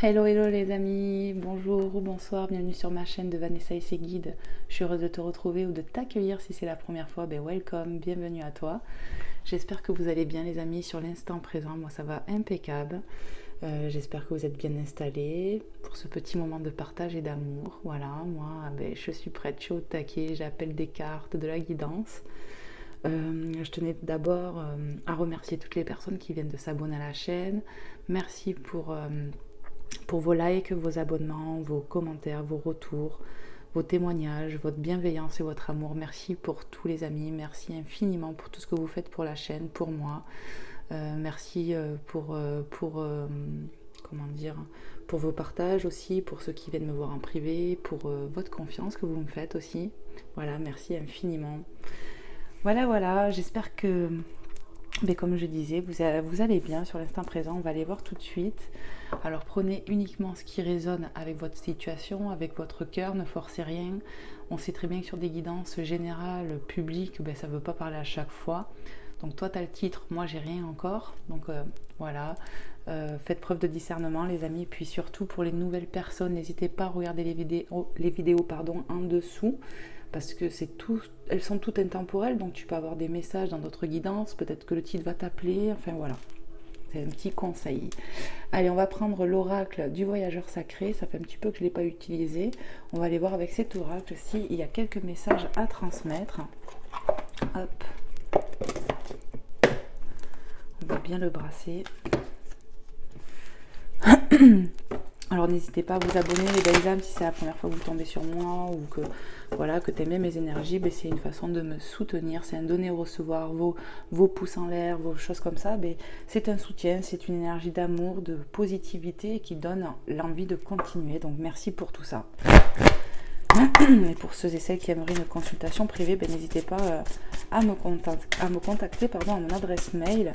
Hello, hello les amis, bonjour ou bonsoir, bienvenue sur ma chaîne de Vanessa et ses guides. Je suis heureuse de te retrouver ou de t'accueillir si c'est la première fois, welcome, bienvenue à toi. J'espère que vous allez bien les amis sur l'instant présent, moi ça va impeccable. J'espère que vous êtes bien installés pour ce petit moment de partage et d'amour. Voilà, moi je suis prête, je suis au taquet, j'appelle des cartes, de la guidance. Je tenais d'abord à remercier toutes les personnes qui viennent de s'abonner à la chaîne. Merci pour vos likes, vos abonnements, vos commentaires, vos retours, vos témoignages, votre bienveillance et votre amour. Merci pour tous les amis, merci infiniment pour tout ce que vous faites pour la chaîne, pour moi. Merci comment dire, pour vos partages aussi, pour ceux qui viennent me voir en privé, pour votre confiance que vous me faites aussi. Voilà, merci infiniment. Voilà, j'espère que, comme je disais, vous allez bien sur l'instant présent. On va aller voir tout de suite. Alors prenez uniquement ce qui résonne avec votre situation, avec votre cœur, ne forcez rien. On sait très bien que sur des guidances générales, publiques, ça ne veut pas parler à chaque fois. Donc toi tu as le titre, moi j'ai rien encore. Donc voilà, faites preuve de discernement les amis. Puis surtout pour les nouvelles personnes, n'hésitez pas à regarder les vidéos en dessous. Parce que elles sont toutes intemporelles, donc tu peux avoir des messages dans d'autres guidances, peut-être que le titre va t'appeler, enfin voilà. C'est un petit conseil. Allez, on va prendre l'oracle du voyageur sacré. Ça fait un petit peu que je ne l'ai pas utilisé. On va aller voir avec cet oracle s'il y a quelques messages à transmettre. Hop. On va bien le brasser. Alors n'hésitez pas à vous abonner les belles âmes si c'est la première fois que vous tombez sur moi ou que voilà que t'aimez mes énergies, c'est une façon de me soutenir, c'est un donner-recevoir, vos pouces en l'air, vos choses comme ça, c'est un soutien, c'est une énergie d'amour, de positivité qui donne l'envie de continuer, donc merci pour tout ça. Et pour ceux et celles qui aimeraient une consultation privée, n'hésitez pas à me contacter à mon adresse mail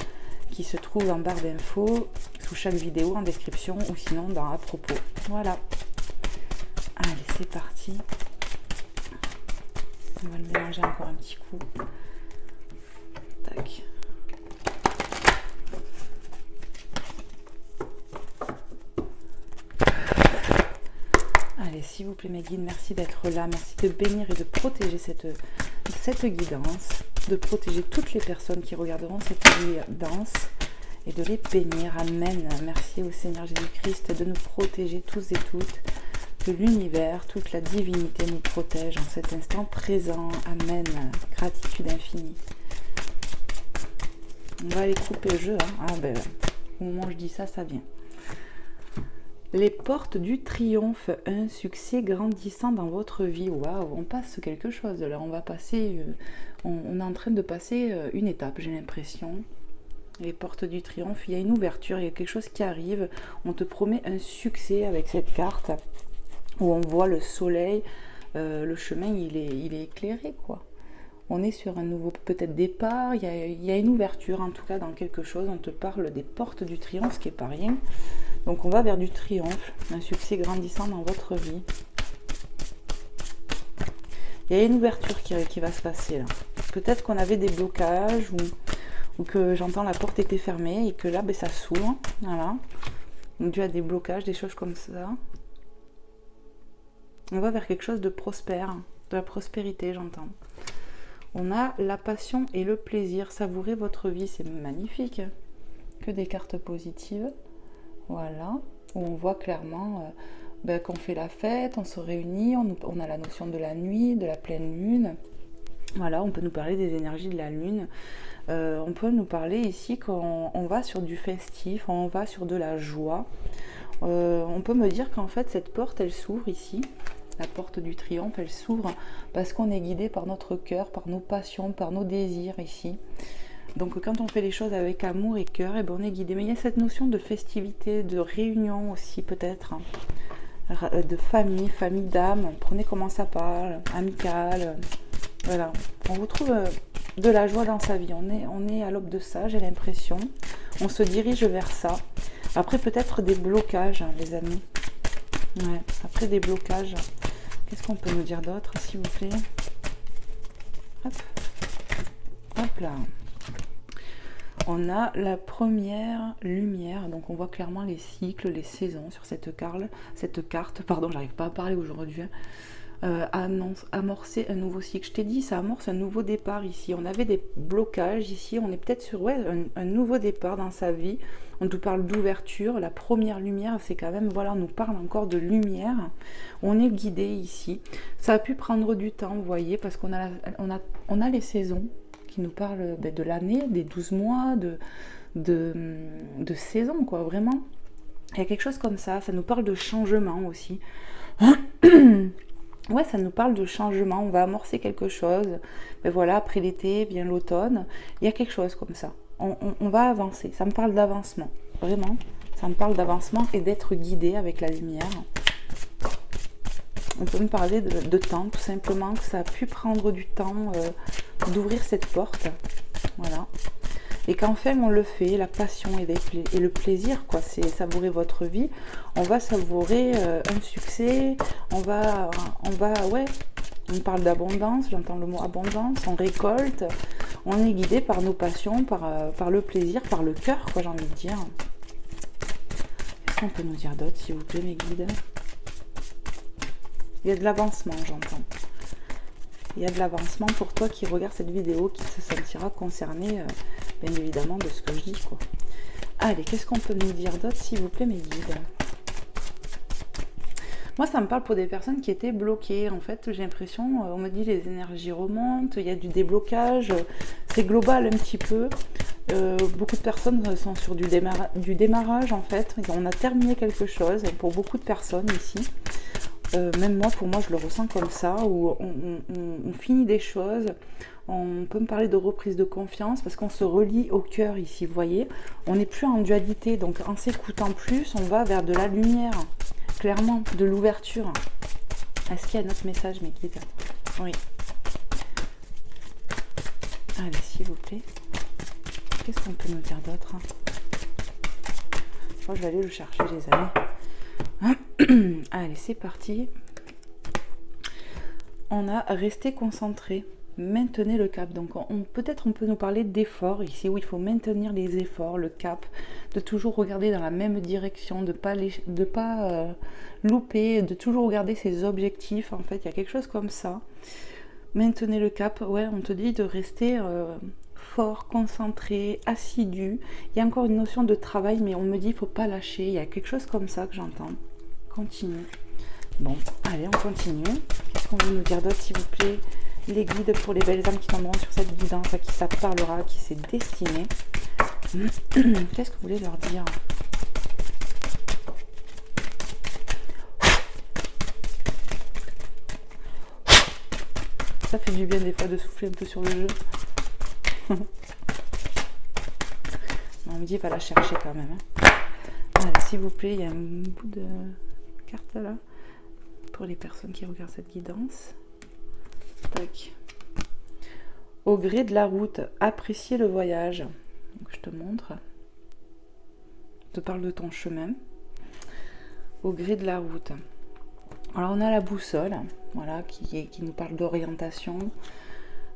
qui se trouve en barre d'infos sous chaque vidéo en description ou sinon dans à propos. Voilà. Allez, c'est parti. On va le mélanger encore un petit coup. Tac. Allez, s'il vous plaît mes guides, merci d'être là. Merci de bénir et de protéger cette guidance. De protéger toutes les personnes qui regarderont cette guidance et de les bénir. Amen. Merci au Seigneur Jésus-Christ de nous protéger tous et toutes. Que l'univers, toute la divinité nous protège en cet instant présent. Amen. Gratitude infinie. On va aller couper le jeu. Au moment où je dis ça, ça vient. Les portes du triomphe, un succès grandissant dans votre vie. Waouh, on passe quelque chose là. On va passer, on est en train de passer une étape, j'ai l'impression. Les portes du triomphe, il y a une ouverture, il y a quelque chose qui arrive. On te promet un succès avec cette carte où on voit le soleil, le chemin il est éclairé quoi. On est sur un nouveau peut-être départ, il y a une ouverture en tout cas dans quelque chose. On te parle des portes du triomphe, ce qui n'est pas rien. Donc on va vers du triomphe, un succès grandissant dans votre vie. Il y a une ouverture qui va se passer là. Peut-être qu'on avait des blocages ou que j'entends la porte était fermée et que là ça s'ouvre. Voilà. Donc dû à des blocages, des choses comme ça. On va vers quelque chose de prospère, de la prospérité j'entends. On a la passion et le plaisir. Savourer votre vie, c'est magnifique. Que des cartes positives. Voilà, où on voit clairement qu'on fait la fête, on se réunit, on a la notion de la nuit, de la pleine lune. Voilà, on peut nous parler des énergies de la lune. On peut nous parler ici qu'on va sur du festif, on va sur de la joie. On peut me dire qu'en fait cette porte, elle s'ouvre ici. La porte du triomphe, elle s'ouvre parce qu'on est guidé par notre cœur, par nos passions, par nos désirs ici. Donc quand on fait les choses avec amour et cœur, on est guidé. Mais il y a cette notion de festivité, de réunion aussi peut-être, de famille d'âme. Prenez comment ça parle, amical. Voilà, on retrouve de la joie dans sa vie. On est à l'aube de ça, j'ai l'impression. On se dirige vers ça. Après peut-être des blocages, les amis. Ouais, après des blocages. Qu'est-ce qu'on peut nous dire d'autre, s'il vous plaît? Hop là. on a la première lumière, donc on voit clairement les cycles, les saisons sur cette carte, pardon, j'arrive pas à parler aujourd'hui, amorcer un nouveau cycle. Je t'ai dit, ça amorce un nouveau départ ici. On avait des blocages ici, on est peut-être sur un nouveau départ dans sa vie. On nous parle d'ouverture, la première lumière, c'est quand même, voilà, on nous parle encore de lumière. On est guidé ici. Ça a pu prendre du temps, vous voyez, parce qu'on a les saisons qui nous parlent de l'année, des 12 mois, de saison, quoi, vraiment. Il y a quelque chose comme ça nous parle de changement aussi. Ouais, ça nous parle de changement, on va amorcer quelque chose. Mais voilà, après l'été, vient l'automne. Il y a quelque chose comme ça. On va avancer. Ça me parle d'avancement. Vraiment, ça me parle d'avancement et d'être guidé avec la lumière. On peut me parler de temps, tout simplement, que ça a pu prendre du temps d'ouvrir cette porte. Voilà. Et qu'enfin on le fait, la passion et le plaisir, quoi, c'est savourer votre vie. On va savourer un succès, on me parle d'abondance, j'entends le mot abondance, on récolte, on est guidé par nos passions, par le plaisir, par le cœur, quoi, j'ai envie de dire. Qu'est-ce qu'on peut nous dire d'autre, s'il vous plaît, mes guides? Il y a de l'avancement, j'entends. Il y a de l'avancement pour toi qui regarde cette vidéo, qui se sentira concerné, bien évidemment, de ce que je dis, quoi. Allez, qu'est-ce qu'on peut nous dire d'autre, s'il vous plaît, mes guides? Moi, ça me parle pour des personnes qui étaient bloquées. En fait, j'ai l'impression, on me dit les énergies remontent, il y a du déblocage, c'est global un petit peu. Beaucoup de personnes sont sur du démarrage, en fait. On a terminé quelque chose pour beaucoup de personnes ici. Même moi, pour moi, je le ressens comme ça, où on finit des choses. On peut me parler de reprise de confiance parce qu'on se relie au cœur ici, vous voyez. On n'est plus en dualité, donc en s'écoutant plus, on va vers de la lumière, clairement, de l'ouverture. Est-ce qu'il y a un autre message, mes guides? Oui. Allez, s'il vous plaît. Qu'est-ce qu'on peut nous dire d'autre? Je crois que je vais aller le chercher, les amis. Allez, c'est parti. On a resté concentré. Maintenez le cap. Donc peut-être on peut nous parler d'efforts ici, où il faut maintenir les efforts, le cap, de toujours regarder dans la même direction, de pas louper, de toujours regarder ses objectifs. En fait, il y a quelque chose comme ça. Maintenez le cap. Ouais, on te dit de rester fort, concentré, assidu. Il y a encore une notion de travail, mais on me dit il faut pas lâcher. Il y a quelque chose comme ça que j'entends. Continue. Bon, allez, on continue. Qu'est-ce qu'on veut nous dire d'autre, s'il vous plaît? Les guides pour les belles âmes qui tomberont sur cette guidance, à qui ça parlera, à qui c'est destiné. Qu'est-ce que vous voulez leur dire? Ça fait du bien des fois de souffler un peu sur le jeu. On me dit va la chercher quand même. Allez, s'il vous plaît, il y a un bout de carte là pour les personnes qui regardent cette guidance. Tac. Au gré de la route, appréciez le voyage. Donc, je te montre. Je te parle de ton chemin. Au gré de la route. Alors on a la boussole, voilà, qui nous parle d'orientation.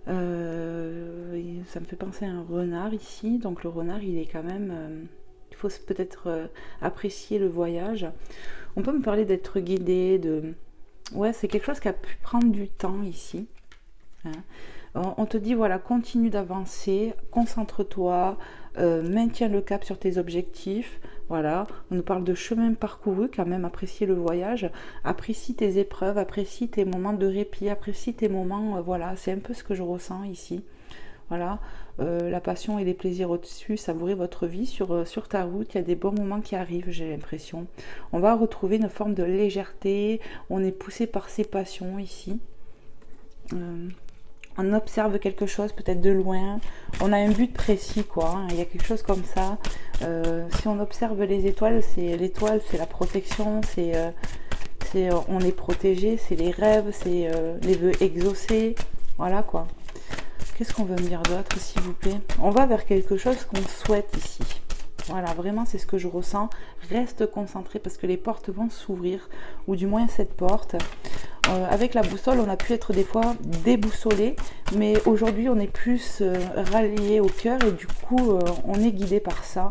Ça me fait penser à un renard ici. Donc le renard, il est quand même... il faut peut-être apprécier le voyage. On peut me parler d'être guidé, de... Ouais, c'est quelque chose qui a pu prendre du temps ici. Hein. On te dit, voilà, continue d'avancer, concentre-toi, maintiens le cap sur tes objectifs. Voilà, on nous parle de chemin parcouru, quand même, apprécier le voyage, apprécie tes épreuves, apprécie tes moments de répit, apprécie tes moments, voilà, c'est un peu ce que je ressens ici. Voilà, la passion et les plaisirs au-dessus, savourez votre vie sur ta route, il y a des bons moments qui arrivent, j'ai l'impression. On va retrouver une forme de légèreté, on est poussé par ses passions ici. On observe quelque chose peut-être de loin, on a un but précis, quoi, hein. Il y a quelque chose comme ça. Si on observe les étoiles, c'est la protection, on est protégé, c'est les rêves, c'est les vœux exaucés, voilà quoi. Qu'est-ce qu'on veut me dire d'autre, s'il vous plaît? On va vers quelque chose qu'on souhaite ici. Voilà, vraiment, c'est ce que je ressens. Reste concentré parce que les portes vont s'ouvrir, ou du moins cette porte. Avec la boussole, on a pu être des fois déboussolé, mais aujourd'hui, on est plus rallié au cœur et du coup, on est guidé par ça.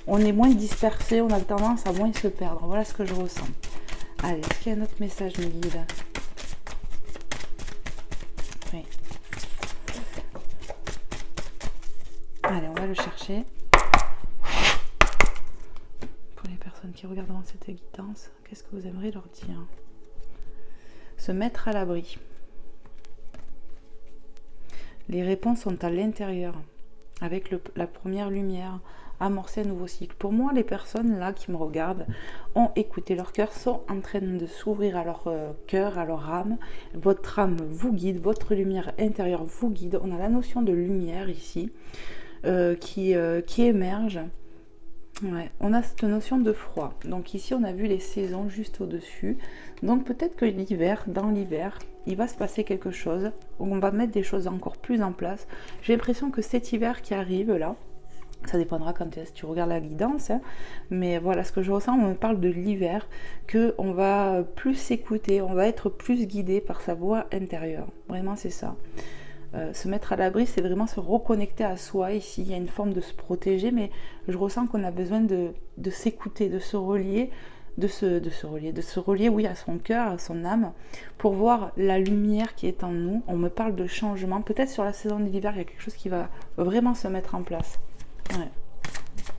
On est moins dispersé, on a tendance à moins se perdre. Voilà ce que je ressens. Allez, est-ce qu'il y a un autre message, mes guides? Oui. Allez, on va le chercher. Pour les personnes qui regarderont cette guidance, qu'est-ce que vous aimeriez leur dire? Se mettre à l'abri. Les réponses sont à l'intérieur, avec la première lumière, amorcer un nouveau cycle. Pour moi, les personnes là qui me regardent ont écouté leur cœur, sont en train de s'ouvrir à leur cœur, à leur âme. Votre âme vous guide, votre lumière intérieure vous guide. On a la notion de lumière ici qui émerge. Ouais, on a cette notion de froid. Donc ici, on a vu les saisons juste au-dessus. Donc peut-être que l'hiver, dans l'hiver, il va se passer quelque chose. On va mettre des choses encore plus en place. J'ai l'impression que cet hiver qui arrive là, ça dépendra quand tu regardes la guidance, hein, mais voilà ce que je ressens. On me parle de l'hiver, qu'on va plus s'écouter, on va être plus guidé par sa voix intérieure. Vraiment, c'est ça. Se mettre à l'abri, c'est vraiment se reconnecter à soi. Ici, il y a une forme de se protéger, mais je ressens qu'on a besoin de s'écouter, de se relier, de se relier, oui, à son cœur, à son âme, pour voir la lumière qui est en nous. On me parle de changement. Peut-être sur la saison de l'hiver, il y a quelque chose qui va vraiment se mettre en place. Ouais.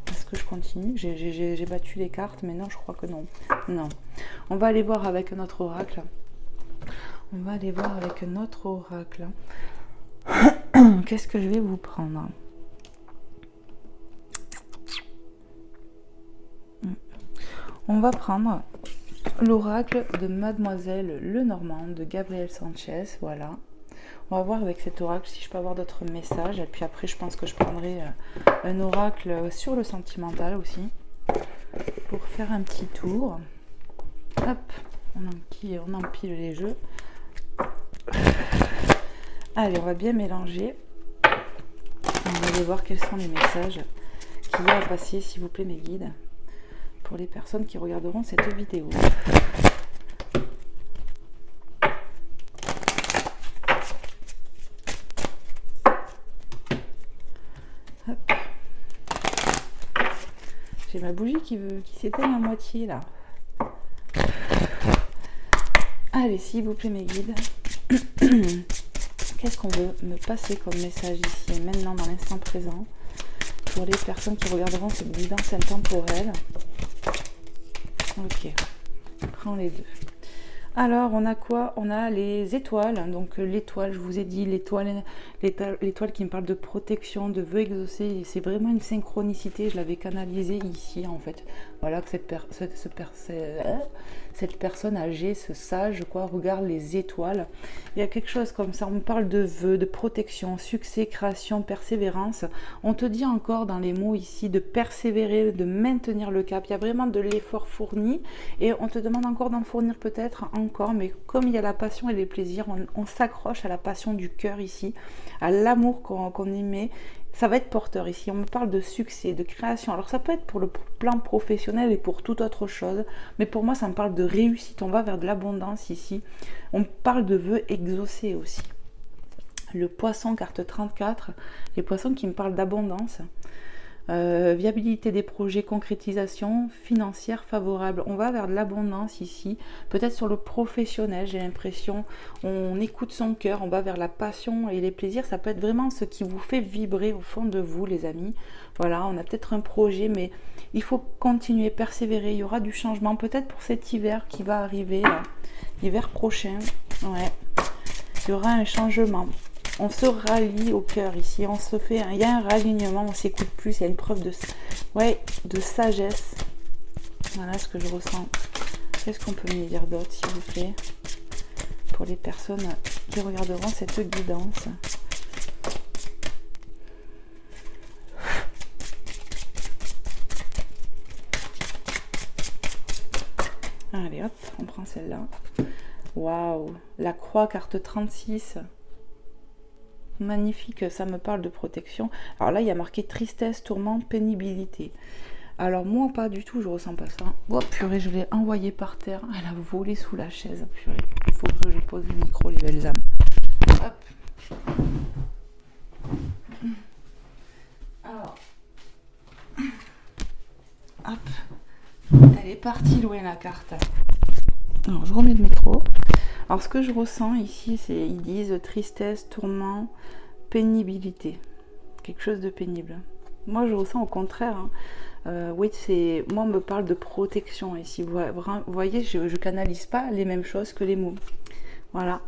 Est-ce que je continue? J'ai battu les cartes, mais non, je crois que non. Non. On va aller voir avec notre oracle. On va aller voir avec notre oracle. Qu'est-ce que je vais vous prendre? On va prendre l'oracle de Mademoiselle Lenormand de Gabrielle Sanchez. Voilà. On va voir avec cet oracle si je peux avoir d'autres messages. Et puis après, je pense que je prendrai un oracle sur le sentimental aussi. Pour faire un petit tour. Hop, on empile les jeux. Allez, on va bien mélanger. On va aller voir quels sont les messages qu'il y a à passer, s'il vous plaît, mes guides, pour les personnes qui regarderont cette vidéo. Hop. J'ai ma bougie qui s'éteint à moitié, là. Allez, s'il vous plaît, mes guides. Qu'est-ce qu'on veut me passer comme message ici et maintenant dans l'instant présent pour les personnes qui regarderont cette guidance intemporelle? Ok, prends les deux. Alors, on a quoi? On a les étoiles. Donc, l'étoile, je vous ai dit, l'étoile qui me parle de protection, de vœux exaucés. C'est vraiment une synchronicité. Je l'avais canalisée ici, en fait. Voilà, que cette personne âgée, ce sage, quoi, regarde les étoiles. Il y a quelque chose comme ça. On me parle de vœux, de protection, succès, création, persévérance. On te dit encore dans les mots ici de persévérer, de maintenir le cap. Il y a vraiment de l'effort fourni et on te demande encore d'en fournir peut-être encore, mais comme il y a la passion et les plaisirs, on s'accroche à la passion du cœur ici, à l'amour qu'on y met. Ça va être porteur ici. On me parle de succès, de création. Alors ça peut être pour le plan professionnel et pour toute autre chose, mais pour moi ça me parle de réussite. On va vers de l'abondance ici. On me parle de vœux exaucés aussi. Le poisson, carte 34, les poissons qui me parlent d'abondance. Viabilité des projets, concrétisation financière favorable. On va vers de l'abondance ici, peut-être sur le professionnel, j'ai l'impression. On écoute son cœur, on va vers la passion et les plaisirs. Ça peut être vraiment ce qui vous fait vibrer au fond de vous, les amis. Voilà, on a peut-être un projet, mais il faut continuer, persévérer. Il y aura du changement, peut-être pour cet hiver qui va arriver, l'hiver prochain. Ouais, il y aura un changement. On se rallie au cœur ici, il y a un ralignement, on s'écoute plus, il y a une preuve de sagesse. Voilà ce que je ressens. Qu'est-ce qu'on peut me dire d'autre, s'il vous plaît, pour les personnes qui regarderont cette guidance? Allez hop, on prend celle-là. Waouh, la croix, carte 36. magnifique, ça me parle de protection. Alors là, il y a marqué tristesse, tourment, pénibilité. Alors moi, pas du tout, je ressens pas ça. Oh purée, je l'ai envoyée par terre, elle a volé sous la chaise. Purée, il faut que je pose le micro, les belles âmes. Hop. Alors. Hop. Elle est partie loin la carte. Alors je remets le micro. Alors ce que je ressens ici, c'est, ils disent tristesse, tourment, pénibilité. Quelque chose de pénible. Moi je ressens au contraire. Oui, c'est, moi on me parle de protection ici. Vous voyez, je canalise pas les mêmes choses que les mots. Voilà.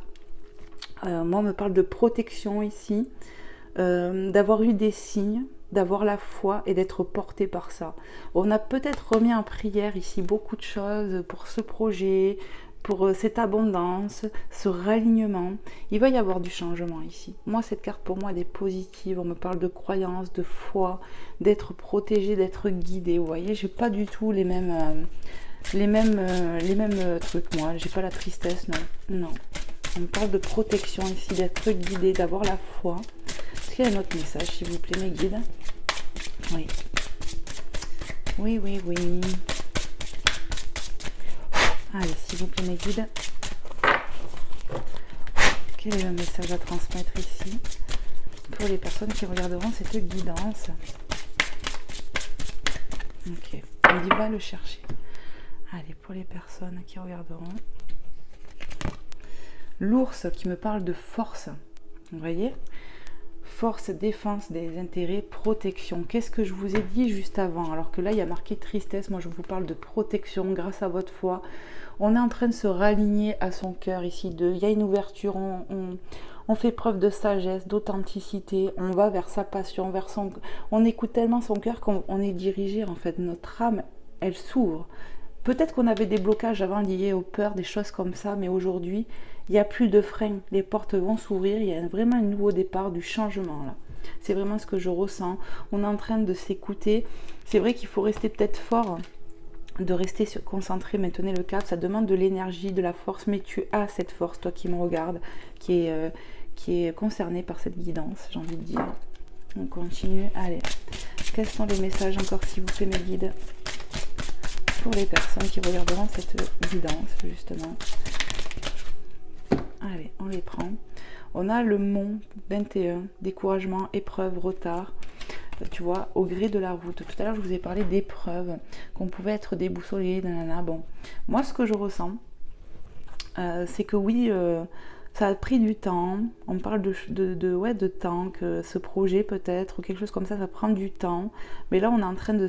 Moi on me parle de protection ici, d'avoir eu des signes, d'avoir la foi et d'être porté par ça. On a peut-être remis en prière ici beaucoup de choses pour ce projet, pour cette abondance, ce ralignement. Il va y avoir du changement ici. Moi, cette carte, pour moi, elle est positive. On me parle de croyance, de foi, d'être protégé, d'être guidé. Vous voyez, j'ai pas du tout les mêmes trucs, moi. J'ai pas la tristesse, non. Non. On me parle de protection ici, d'être guidé, d'avoir la foi. Est-ce qu'il y a un autre message, s'il vous plaît, mes guides? Oui. Oui, oui, oui. Allez, s'il vous plaît, mes guides. Quel est le message à transmettre ici pour les personnes qui regarderont cette guidance? Ok, on dit va le chercher. Allez, pour les personnes qui regarderont. L'ours qui me parle de force. Vous voyez? Force, défense des intérêts, protection. Qu'est-ce que je vous ai dit juste avant? Alors que là, il y a marqué tristesse. Moi, je vous parle de protection grâce à votre foi. On est en train de se raligner à son cœur ici. Il y a une ouverture. On fait preuve de sagesse, d'authenticité. On va vers sa passion, vers son... On écoute tellement son cœur qu'on est dirigé. En fait, notre âme, elle s'ouvre. Peut-être qu'on avait des blocages avant liés aux peurs, des choses comme ça. Mais aujourd'hui, il n'y a plus de freins. Les portes vont s'ouvrir. Il y a vraiment un nouveau départ, du changement là. C'est vraiment ce que je ressens. On est en train de s'écouter. C'est vrai qu'il faut rester peut-être fort, de rester concentré, maintenir le cap. Ça demande de l'énergie, de la force. Mais tu as cette force, toi qui me regardes, qui est concerné par cette guidance, j'ai envie de dire. On continue. Allez. Quels sont les messages encore, s'il vous plaît, mes guides, pour les personnes qui regarderont cette guidance, justement? Allez, on les prend. On a le mont 21, découragement, épreuve, retard. Tu vois, au gré de la route. Tout à l'heure, je vous ai parlé d'épreuves, qu'on pouvait être déboussolé, nanana. Bon, moi, ce que je ressens, c'est que oui, ça a pris du temps. On parle de temps, que ce projet peut-être, ou quelque chose comme ça prend du temps. Mais là, on est en train de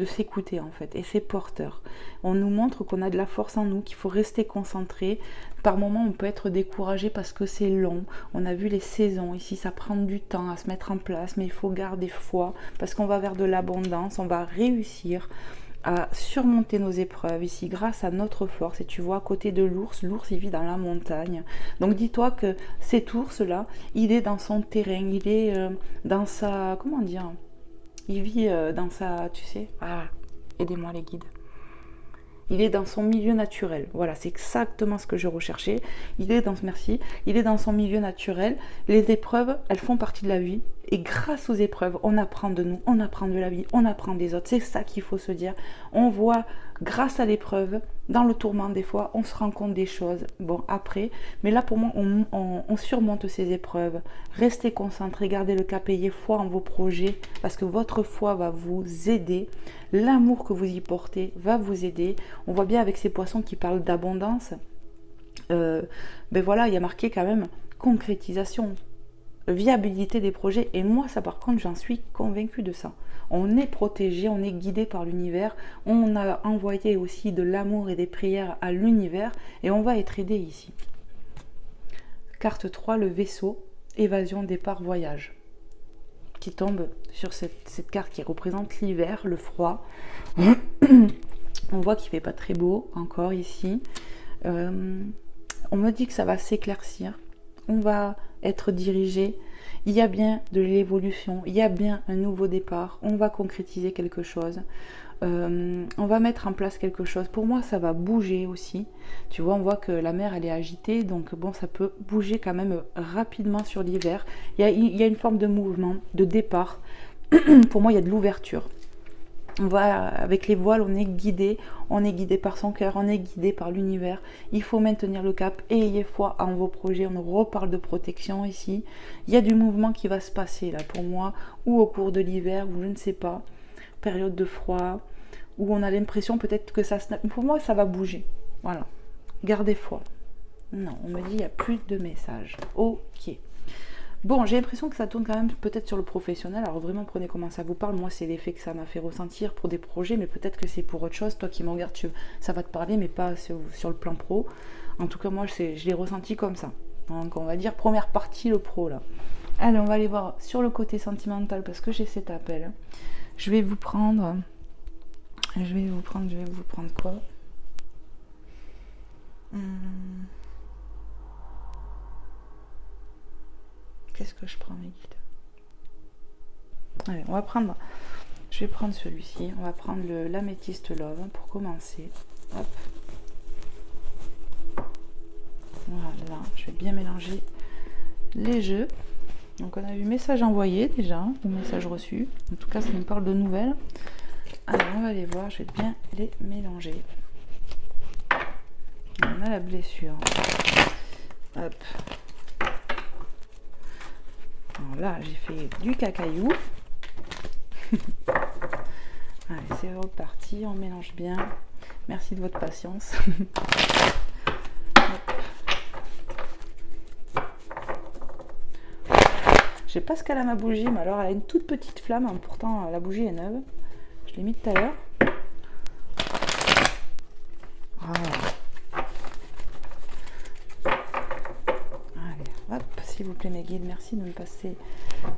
s'écouter, en fait. Et c'est porteur. On nous montre qu'on a de la force en nous, qu'il faut rester concentré. Par moments, on peut être découragé parce que c'est long. On a vu les saisons. Ici, ça prend du temps à se mettre en place. Mais il faut garder foi parce qu'on va vers de l'abondance. On va réussir à surmonter nos épreuves ici grâce à notre force. Et tu vois, à côté de l'ours, l'ours il vit dans la montagne. Donc dis-toi que cet ours là, il est dans son terrain, il est dans sa, comment dire, il vit dans sa, tu sais, aidez-moi les guides. Il est dans son milieu naturel. Voilà, c'est exactement ce que je recherchais. Il est dans son milieu naturel. Les épreuves, elles font partie de la vie. Et grâce aux épreuves, on apprend de nous, on apprend de la vie, on apprend des autres. C'est ça qu'il faut se dire. On voit, grâce à l'épreuve, dans le tourment des fois, on se rend compte des choses. Bon, après, mais là pour moi, on surmonte ces épreuves. Restez concentrés, gardez le cap, ayez foi en vos projets, parce que votre foi va vous aider. L'amour que vous y portez va vous aider. On voit bien avec ces poissons qui parlent d'abondance. Ben voilà, il y a marqué quand même concrétisation, viabilité des projets. Et moi, ça par contre, j'en suis convaincue de ça. On est protégé, on est guidé par l'univers. On a envoyé aussi de l'amour et des prières à l'univers. Et on va être aidé ici. Carte 3, le vaisseau, évasion, départ, voyage. Qui tombe sur cette carte qui représente l'hiver, le froid. On voit qu'il ne fait pas très beau encore ici. On me dit que ça va s'éclaircir. On va être dirigé. Il y a bien de l'évolution. Il y a bien un nouveau départ. On va concrétiser quelque chose. On va mettre en place quelque chose. Pour moi, ça va bouger aussi. Tu vois, on voit que la mer, elle est agitée. Donc, bon, ça peut bouger quand même rapidement sur l'hiver. Il y a une forme de mouvement, de départ. Pour moi, il y a de l'ouverture. On va, avec les voiles, on est guidé par son cœur, on est guidé par l'univers. Il faut maintenir le cap et ayez foi en vos projets. On reparle de protection ici. Il y a du mouvement qui va se passer là pour moi, ou au cours de l'hiver, ou je ne sais pas, période de froid, où on a l'impression peut-être que ça... Pour moi, ça va bouger. Voilà. Gardez foi. Non, on me dit il n'y a plus de messages. Ok. Bon, j'ai l'impression que ça tourne quand même peut-être sur le professionnel. Alors vraiment, prenez comment ça vous parle. Moi, c'est l'effet que ça m'a fait ressentir pour des projets, mais peut-être que c'est pour autre chose. Toi qui me regardes, ça va te parler, mais pas sur le plan pro. En tout cas, moi, je l'ai ressenti comme ça. Donc, on va dire première partie, le pro, là. Allez, on va aller voir sur le côté sentimental, parce que j'ai cet appel. Je vais vous prendre quoi? Qu'est-ce que je prends, mes guides? Allez, je vais prendre celui-ci. On va prendre l'améthyste love pour commencer. Hop. Voilà, je vais bien mélanger les jeux. Donc on a eu message envoyé déjà, ou message reçu. En tout cas, ça nous parle de nouvelles. Alors on va les voir, je vais bien les mélanger. On a la blessure. Hop. Alors là, j'ai fait du cacaillou. Allez, c'est reparti, on mélange bien. Merci de votre patience. Je sais pas ce qu'elle a ma bougie, mais alors elle a une toute petite flamme. Hein, pourtant, la bougie est neuve. Je l'ai mis tout à l'heure. Hop, s'il vous plaît mes guides, merci de me passer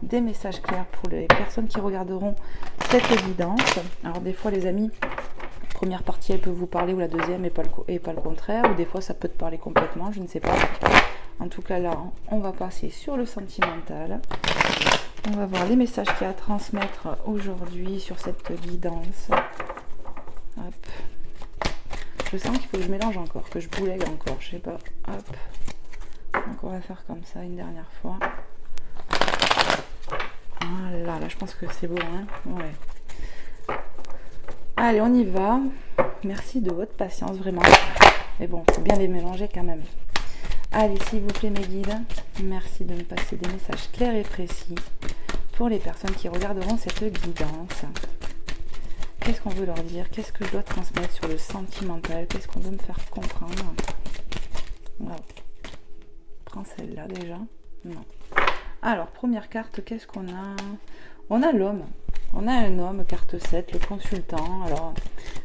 des messages clairs pour les personnes qui regarderont cette évidence. Alors des fois les amis, première partie elle peut vous parler ou la deuxième et pas le contraire, ou des fois ça peut te parler complètement, je ne sais pas. En tout cas là, on va passer sur le sentimental. On va voir les messages qu'il y a à transmettre aujourd'hui sur cette guidance. Hop. Je sens qu'il faut que je mélange encore, que je boulègue encore, je sais pas. Hop. Donc on va faire comme ça une dernière fois. Voilà, là je pense que c'est beau, hein. Ouais. Allez, on y va. Merci de votre patience, vraiment. Mais bon, il faut bien les mélanger quand même. Allez, s'il vous plaît mes guides, merci de me passer des messages clairs et précis pour les personnes qui regarderont cette guidance. Qu'est-ce qu'on veut leur dire? Qu'est-ce que je dois transmettre sur le sentimental? Qu'est-ce qu'on veut me faire comprendre? Voilà. Prends celle-là déjà. Non. Alors, première carte, qu'est-ce qu'on a? On a l'homme. On a un homme, carte 7, le consultant. Alors,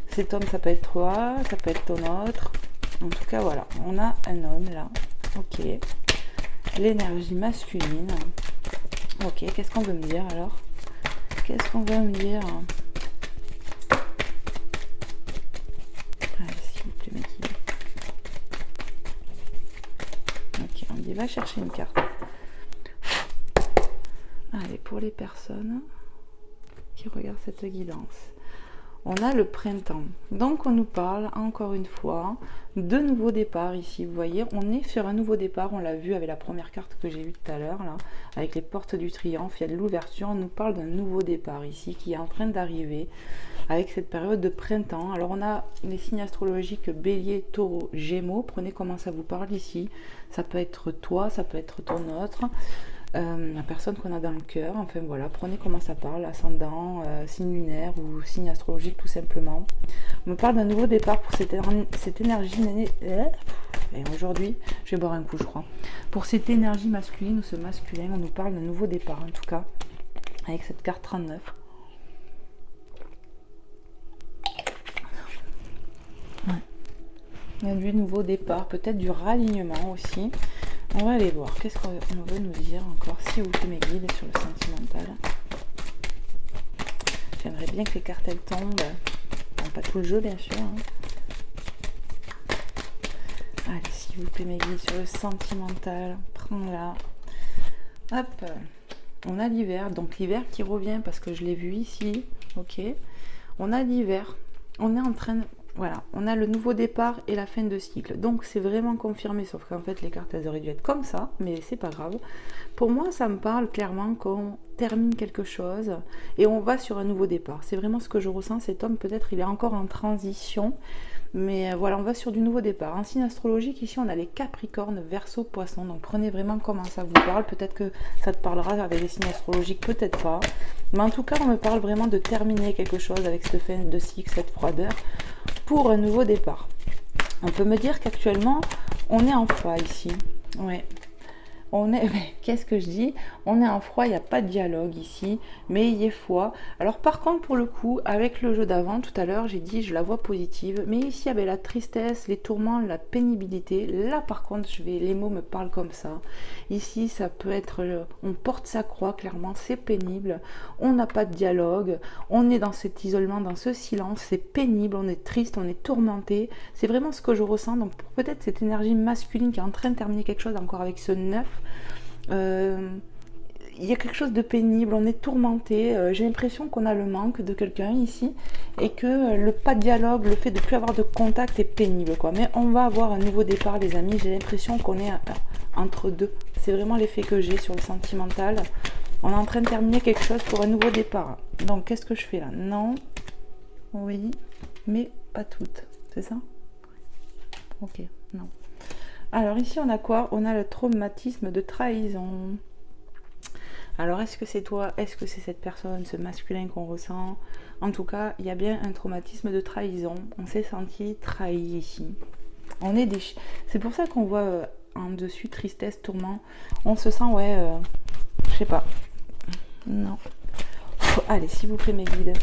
cet homme, ça peut être toi, ça peut être ton autre. En tout cas, voilà. On a un homme là. Ok. L'énergie masculine. Ok, qu'est-ce qu'on veut me dire alors? Qu'est-ce qu'on veut me dire? Allez, s'il vous plaît, mec. Ok, on dit va chercher une carte. Allez, pour les personnes qui regardent cette guidance, on a le printemps. Donc on nous parle encore une fois de nouveau départ ici. Vous voyez, on est sur un nouveau départ. On l'a vu avec la première carte que j'ai vue tout à l'heure là, avec les portes du triomphe. Il y a de l'ouverture. On nous parle d'un nouveau départ ici qui est en train d'arriver avec cette période de printemps. Alors on a les signes astrologiques Bélier, Taureau, Gémeaux. Prenez comment ça vous parle ici. Ça peut être toi, ça peut être ton autre. La personne qu'on a dans le cœur, enfin voilà, prenez comment ça parle, ascendant, signe lunaire ou signe astrologique tout simplement. On me parle d'un nouveau départ pour cette énergie, et aujourd'hui, je vais boire un coup je crois. Pour cette énergie masculine ou ce masculin, on nous parle d'un nouveau départ en tout cas, avec cette carte 39. Ouais. Il y a du nouveau départ, peut-être du ralignement aussi. On va aller voir, qu'est-ce qu'on veut nous dire encore, si vous plaît mes guides sur le sentimental. J'aimerais bien que les cartes elles tombent, bon, pas tout le jeu bien sûr. Hein. Allez, s'il vous plaît mes guides sur le sentimental, prends-la. Hop, on a l'hiver, donc l'hiver qui revient parce que je l'ai vu ici, ok. On a l'hiver, on est en train de... Voilà, on a le nouveau départ et la fin de cycle. Donc c'est vraiment confirmé, sauf qu'en fait les cartes elles auraient dû être comme ça, mais c'est pas grave. Pour moi ça me parle clairement qu'on termine quelque chose et on va sur un nouveau départ. C'est vraiment ce que je ressens, cet homme peut-être il est encore en transition, mais voilà, on va sur du nouveau départ. En signe astrologique, ici on a les Capricornes, Verseau, Poissons, donc prenez vraiment comment ça vous parle. Peut-être que ça te parlera avec les signes astrologiques, peut-être pas. Mais en tout cas on me parle vraiment de terminer quelque chose avec cette fin de cycle, cette froideur, pour un nouveau départ. On peut me dire qu'actuellement, on est en froid ici. Ouais. Qu'est-ce que je dis? On est en froid, il n'y a pas de dialogue ici, mais il y a foi. Alors par contre, pour le coup, avec le jeu d'avant, tout à l'heure, j'ai dit, je la vois positive, mais ici, avec la tristesse, les tourments, la pénibilité, là par contre, les mots me parlent comme ça. Ici, ça peut être, on porte sa croix, clairement, c'est pénible, on n'a pas de dialogue, on est dans cet isolement, dans ce silence, c'est pénible, on est triste, on est tourmenté, c'est vraiment ce que je ressens. Donc peut-être cette énergie masculine qui est en train de terminer quelque chose encore avec ce 9, il y a quelque chose de pénible, on est tourmenté, j'ai l'impression qu'on a le manque de quelqu'un ici et que le pas de dialogue, le fait de ne plus avoir de contact est pénible quoi. Mais on va avoir un nouveau départ les amis, j'ai l'impression qu'on est entre deux, c'est vraiment l'effet que j'ai sur le sentimental. On est en train de terminer quelque chose pour un nouveau départ. Donc qu'est-ce que je fais là? Non, oui, mais pas toutes, c'est ça? Ok, non. Alors ici on a quoi? On a le traumatisme de trahison. Alors est-ce que c'est toi? Est-ce que c'est cette personne, ce masculin qu'on ressent? En tout cas, il y a bien un traumatisme de trahison. On s'est senti trahi ici. On est C'est pour ça qu'on voit en dessus tristesse, tourment. On se sent, ouais, je sais pas. Non. Allez, s'il vous plaît mes guides.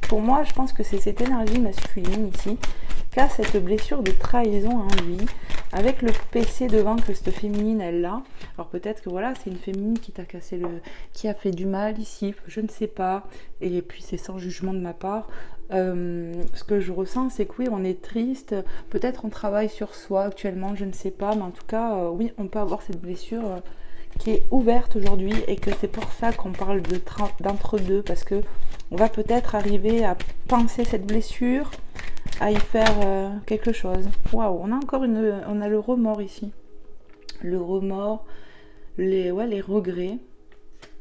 Pour moi, je pense que c'est cette énergie masculine ici qui a cette blessure de trahison en lui, avec le PC devant que cette féminine elle a. Alors peut-être que voilà, c'est une féminine qui t'a cassé qui a fait du mal ici, je ne sais pas. Et puis c'est sans jugement de ma part. Ce que je ressens, c'est que oui, on est triste. Peut-être on travaille sur soi actuellement, je ne sais pas. Mais en tout cas, oui, on peut avoir cette blessure qui est ouverte aujourd'hui et que c'est pour ça qu'on parle d'entre-deux, parce que on va peut-être arriver à penser cette blessure, à y faire quelque chose. Waouh, on a encore on a le remords ici. Le remords, les regrets.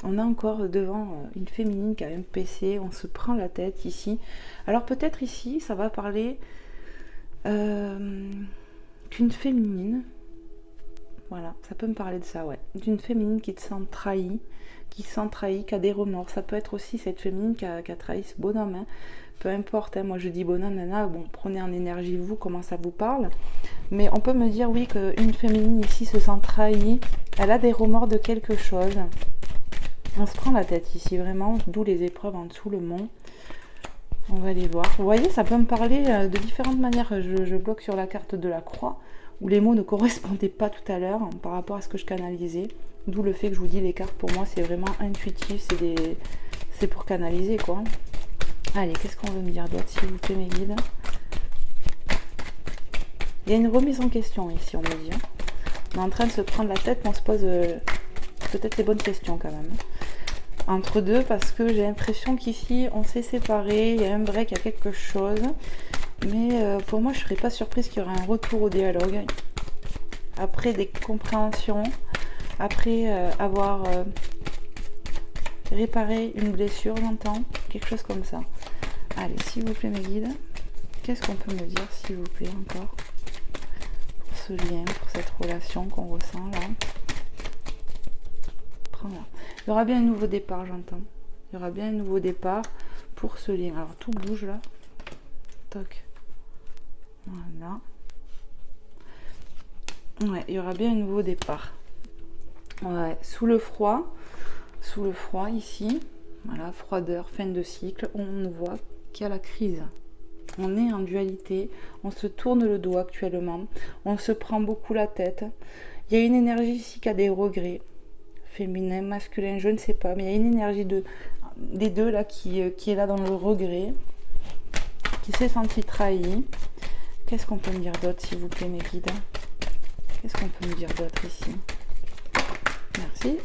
On a encore devant une féminine qui a un PC, on se prend la tête ici. Alors peut-être ici, ça va parler d'une féminine. Voilà, ça peut me parler de ça, ouais. D'une féminine qui te sent trahie, qui a des remords. Ça peut être aussi cette féminine qui a trahi ce bonhomme, hein. Peu importe, hein. Moi je dis bonhomme, nana, bon, prenez en énergie vous, comment ça vous parle. Mais on peut me dire, oui, qu'une féminine ici se sent trahie, elle a des remords de quelque chose. On se prend la tête ici, vraiment, d'où les épreuves en dessous, le mont. On va les voir. Vous voyez, ça peut me parler de différentes manières. Je bloque sur la carte de la croix, où les mots ne correspondaient pas tout à l'heure par rapport à ce que je canalisais. D'où le fait que je vous dis, les cartes pour moi c'est vraiment intuitif, c'est pour canaliser quoi. Allez, qu'est-ce qu'on veut me dire d'autre s'il vous plaît mes guides? Il y a une remise en question ici on me dit. On est en train de se prendre la tête, mais on se pose peut-être les bonnes questions quand même. Entre deux, parce que j'ai l'impression qu'ici on s'est séparés, il y a un break, il y a quelque chose. Mais pour moi je ne serais pas surprise qu'il y aurait un retour au dialogue. Après des compréhensions, après avoir réparé une blessure, j'entends, quelque chose comme ça. Allez, s'il vous plaît mes guides, qu'est-ce qu'on peut me dire s'il vous plaît encore pour ce lien, pour cette relation qu'on ressent là? Prends-la. Il y aura bien un nouveau départ, j'entends. Il y aura bien un nouveau départ pour ce lien. Alors tout bouge là. Toc. Voilà. Ouais, il y aura bien un nouveau départ. Ouais, sous le froid ici, voilà, froideur, fin de cycle, on voit qu'il y a la crise. On est en dualité, on se tourne le dos actuellement, on se prend beaucoup la tête. Il y a une énergie ici qui a des regrets, féminin, masculin, je ne sais pas, mais il y a une énergie des deux là qui est là dans le regret, qui s'est senti trahi. Qu'est-ce qu'on peut me dire d'autre s'il vous plaît mes guides? Qu'est-ce qu'on peut me dire d'autre ici? Merci.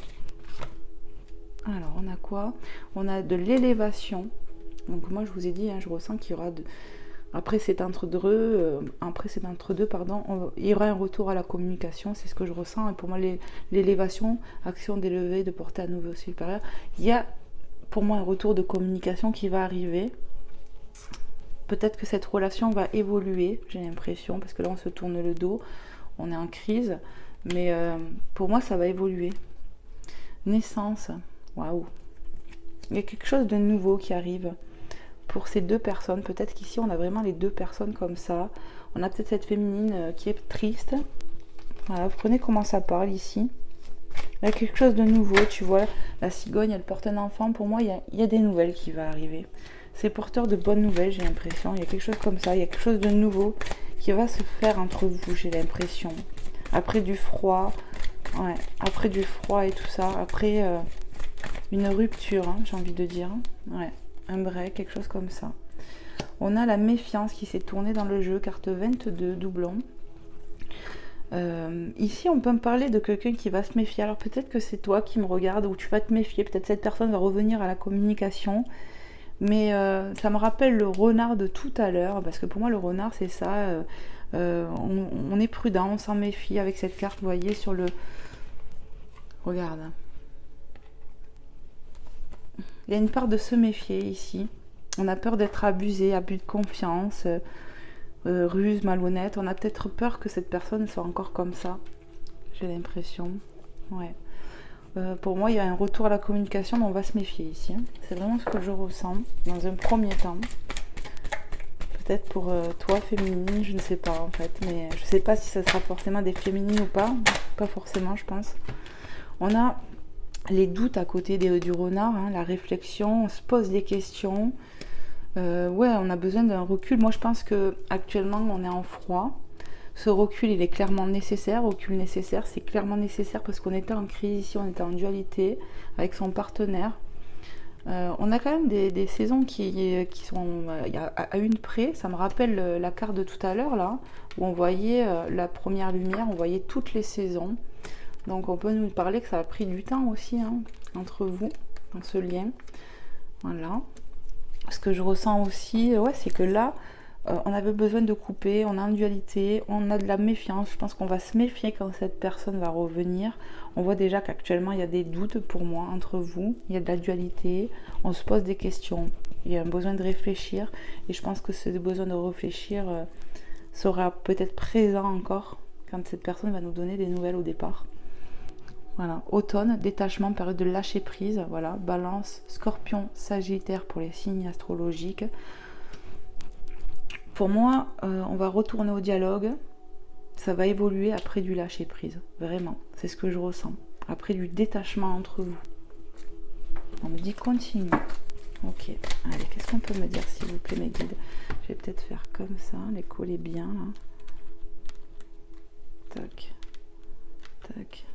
Alors, on a quoi? On a de l'élévation. Donc moi je vous ai dit, je ressens qu'il y aura après cet entre-deux, pardon, il y aura un retour à la communication, c'est ce que je ressens. Et pour moi, l'élévation, action d'élever, de porter à nouveau supérieur, il y a pour moi un retour de communication qui va arriver. Peut-être que cette relation va évoluer, j'ai l'impression, parce que là on se tourne le dos, on est en crise, mais pour moi ça va évoluer. Naissance, waouh, il y a quelque chose de nouveau qui arrive. Pour ces deux personnes, peut-être qu'ici on a vraiment les deux personnes comme ça. On a peut-être cette féminine qui est triste. Voilà, vous prenez comment ça parle ici. Il y a quelque chose de nouveau, tu vois. La cigogne, elle porte un enfant. Pour moi, il y a des nouvelles qui vont arriver. C'est porteur de bonnes nouvelles, j'ai l'impression. Il y a quelque chose comme ça. Il y a quelque chose de nouveau qui va se faire entre vous, j'ai l'impression. Après du froid, ouais, après du froid et tout ça. Après une rupture, j'ai envie de dire. Ouais. Un break, quelque chose comme ça. On a la méfiance qui s'est tournée dans le jeu, carte 22, doublon. Ici, on peut me parler de quelqu'un qui va se méfier. Alors peut-être que c'est toi qui me regardes ou tu vas te méfier. Peut-être cette personne va revenir à la communication. Mais ça me rappelle le renard de tout à l'heure. Parce que pour moi, le renard, c'est ça. On est prudent, on s'en méfie avec cette carte, vous voyez, sur le... Regarde. Il y a une part de se méfier ici. On a peur d'être abusé, abus de confiance, ruse, malhonnête. On a peut-être peur que cette personne soit encore comme ça. J'ai l'impression. Ouais. Pour moi, il y a un retour à la communication, mais on va se méfier ici. C'est vraiment ce que je ressens dans un premier temps. Peut-être pour toi, féminine, je ne sais pas en fait. Mais je ne sais pas si ça sera forcément des féminines ou pas. Pas forcément, je pense. On a... les doutes à côté du renard, la réflexion, on se pose des questions. Ouais, on a besoin d'un recul. Moi, je pense que actuellement, on est en froid. Ce recul, il est clairement nécessaire. Recul nécessaire, c'est clairement nécessaire parce qu'on était en crise ici, on était en dualité avec son partenaire. On a quand même des saisons qui sont à une près. Ça me rappelle la carte de tout à l'heure, là, où on voyait la première lumière, on voyait toutes les saisons. Donc on peut nous parler que ça a pris du temps aussi entre vous, dans ce lien. Voilà. Ce que je ressens aussi, ouais, c'est que là, on avait besoin de couper, on est en dualité, on a de la méfiance. Je pense qu'on va se méfier quand cette personne va revenir. On voit déjà qu'actuellement, il y a des doutes pour moi entre vous. Il y a de la dualité, on se pose des questions. Il y a un besoin de réfléchir. Et je pense que ce besoin de réfléchir sera peut-être présent encore quand cette personne va nous donner des nouvelles au départ. Voilà, automne, détachement, période de lâcher prise, voilà, balance, scorpion, sagittaire pour les signes astrologiques. Pour moi, on va retourner au dialogue, ça va évoluer après du lâcher prise, vraiment, c'est ce que je ressens, après du détachement entre vous. On me dit continue. Ok, allez, qu'est-ce qu'on peut me dire s'il vous plaît mes guides? Je vais peut-être faire comme ça, les coller bien là. Tac, tac.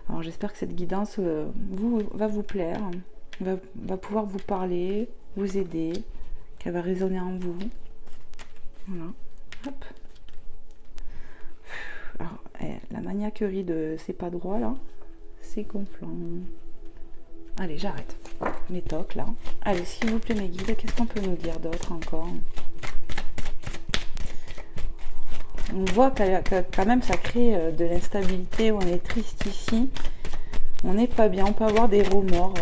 Alors j'espère que cette guidance va vous plaire, va pouvoir vous parler, vous aider, qu'elle va résonner en vous. Voilà. Hop. Alors, la maniaquerie de c'est pas droit là, c'est gonflant. Allez, j'arrête. Mes tocs là. Allez, s'il vous plaît mes guides, qu'est-ce qu'on peut nous dire d'autre encore? On voit que quand même ça crée de l'instabilité, on est triste ici, on n'est pas bien, on peut avoir des remords,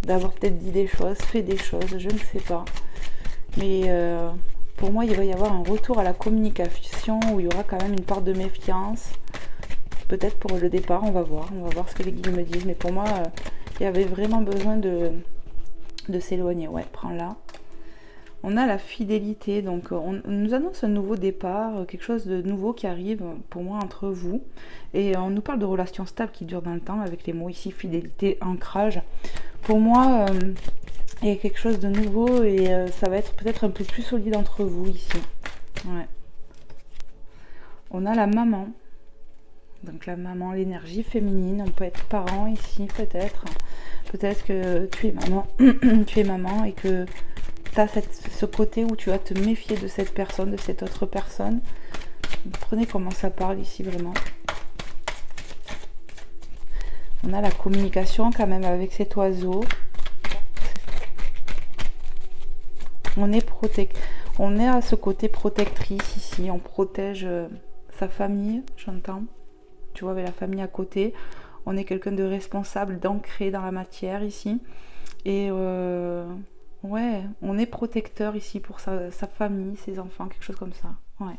d'avoir peut-être dit des choses, fait des choses, je ne sais pas. Mais pour moi il va y avoir un retour à la communication où il y aura quand même une part de méfiance. Peut-être pour le départ, on va voir ce que les guides me disent. Mais pour moi, il y avait vraiment besoin de s'éloigner. Ouais, prends-la. On a la fidélité, donc on nous annonce un nouveau départ, quelque chose de nouveau qui arrive pour moi entre vous. Et on nous parle de relations stables qui durent dans le temps avec les mots ici, fidélité, ancrage. Pour moi, il y a quelque chose de nouveau et ça va être peut-être un peu plus solide entre vous ici. Ouais. On a la maman. Donc la maman, l'énergie féminine, on peut être parent ici peut-être. Peut-être que tu es maman, tu es maman et que tu as ce côté où tu vas te méfier de cette personne, de cette autre personne. Prenez comment ça parle ici vraiment. On a la communication quand même avec cet oiseau. On est à ce côté protectrice ici. On protège sa famille, j'entends. Tu vois, avec la famille à côté. On est quelqu'un de responsable, d'ancré dans la matière ici. Et ouais, on est protecteur ici pour sa famille, ses enfants, quelque chose comme ça. Ouais.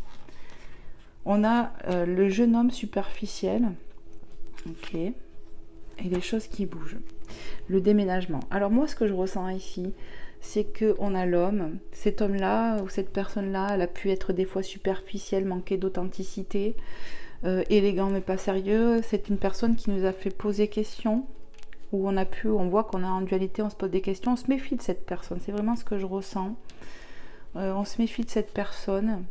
On a le jeune homme superficiel. Ok. Et les choses qui bougent. Le déménagement. Alors moi, ce que je ressens ici, c'est qu'on a l'homme. Cet homme-là ou cette personne-là, elle a pu être des fois superficielle, manquer d'authenticité, élégant mais pas sérieux. C'est une personne qui nous a fait poser questions, où on voit qu'on est en dualité, on se pose des questions, on se méfie de cette personne. C'est vraiment ce que je ressens. On se méfie de cette personne.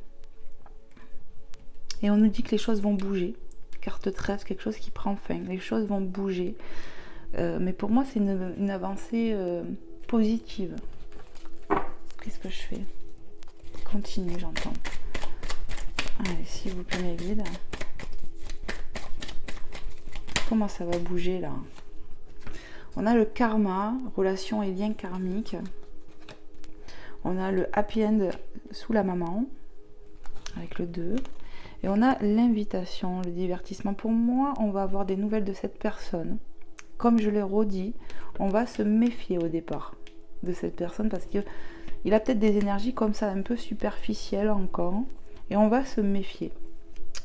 Et on nous dit que les choses vont bouger. Carte 13, quelque chose qui prend fin. Les choses vont bouger. Mais pour moi, c'est une avancée positive. Qu'est-ce que je fais? Continue, j'entends. Allez, s'il vous plaît, mes guides. Comment ça va bouger, là? On a le karma, relation et lien karmique. On a le happy end sous la maman, avec le 2. Et on a l'invitation, le divertissement. Pour moi, on va avoir des nouvelles de cette personne. Comme je l'ai redit, on va se méfier au départ de cette personne parce qu'il a peut-être des énergies comme ça, un peu superficielles encore. Et on va se méfier.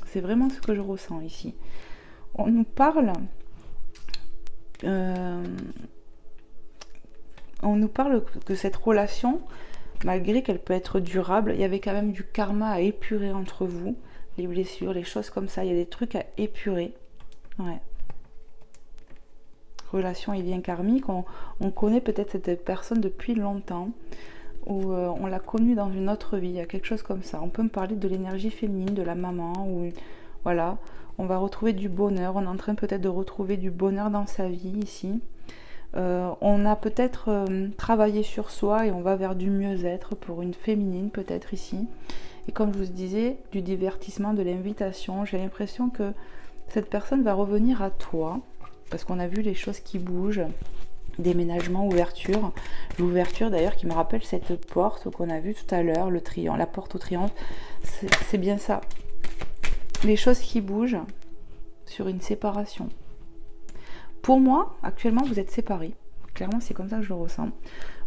C'est vraiment ce que je ressens ici. On nous parle... on nous parle que cette relation, malgré qu'elle peut être durable, il y avait quand même du karma à épurer entre vous. Les blessures, les choses comme ça, il y a des trucs à épurer. Ouais. Relation et lien karmique, on connaît peut-être cette personne depuis longtemps, ou on l'a connue dans une autre vie, il y a quelque chose comme ça. On peut me parler de l'énergie féminine, de la maman, ou voilà, on va retrouver du bonheur, on est en train peut-être de retrouver du bonheur dans sa vie ici. On a peut-être travaillé sur soi et on va vers du mieux-être pour une féminine peut-être ici. Et comme je vous disais, du divertissement, de l'invitation, j'ai l'impression que cette personne va revenir à toi, parce qu'on a vu les choses qui bougent, déménagement, ouverture. L'ouverture d'ailleurs qui me rappelle cette porte qu'on a vue tout à l'heure, le triomphe, la porte au triomphe, c'est bien ça. Les choses qui bougent sur une séparation. Pour moi, actuellement, vous êtes séparés. Clairement, c'est comme ça que je le ressens.